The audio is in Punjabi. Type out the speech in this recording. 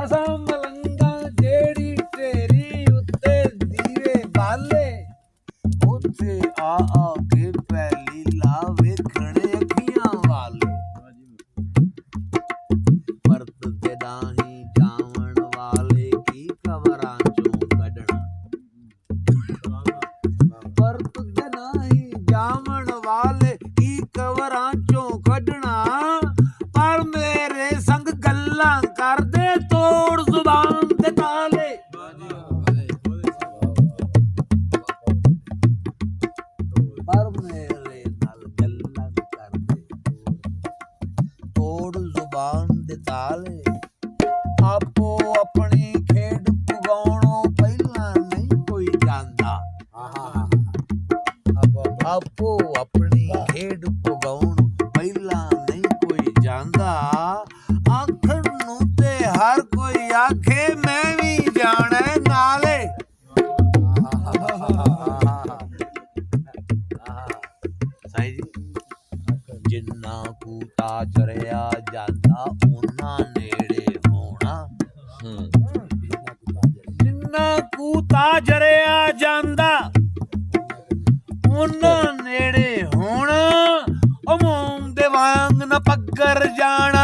ਅਸਾਂ ਮਲੰਗਾ ਜਿਹੜੀ ਢੇਰੀ ਉੱਤੇ ਦੀਵੇ ਬਾਲੇ ਉੱਥੇ ਆ ਕੇ ਪਹਿਲੀ ਲਾ ਵੇਖਣੇ ਅੱਖੀਆਂ ਵਾਲੇ ਪਰਤਦੇ ਨਹੀਂ ਜਾਵਣ ਵਾਲੇ ਕੀ ਕਬਰਾਂ ਚੋਂ ਕੱਢਣਾ ਪਰਤਦੇ ਨਹੀਂ ਜਾਵਣ ਵਾਲੇ ਕੀ ਕਬਰਾਂ ਚੋਂ ਕੱਢਣਾ ਪਰ ਮੇਰੇ ਸੰਗ ਗੱਲਾਂ ਕਰਦੇ ਤੋੜ ਜ਼ੁਬਾਨ ਦੇ ਤਾਲੇ ਪਰ ਮੇਰੇ ਨਾਲ ਗੱਲਾਂ ਕਰਦੇ ਤੋੜ ਜ਼ੁਬਾਨ ਦੇ ਤਾਲੇ ਆਪੋ ਆਪਣੀ ਖੇਡ ਪੁਗਾਉਣੋਂ ਪਹਿਲਾਂ ਨਹੀਂ ਕੋਈ ਜਾਂਦਾ ਆਪੋ ਆਪਣੀ ਖੇਡ ਪੁਗਾਉਣੋਂ ਪਹਿਲਾਂ ਨਹੀਂ ਕੋਈ ਜਾਂਦਾ ਆਖਣ ਨੂੰ ਤੇ ਹਰ ਕੋਈ ਆਖੇ ਮੈਂ ਵੀ ਜਾਣਾ ਨਾਲੇ ਸਾਈਂ ਜੀ ਜਿੰਨਾ ਕੂਤਾ ਚਰਿਆ ਜਾਂਦਾ ਉਹਨਾਂ ਨੇੜੇ ਹੋਣਾ ਜਿੰਨਾ ਕੂਤਾ ਚਰਿਆ ਜਾਂਦਾ ਉਹਨਾਂ ਨੇੜੇ ਹੋਣਾ ਉਹ ਮੋਮ ਦੇ ਵਾਂਗ ਨਾ ਪੱਗਰ ਜਾਣਾ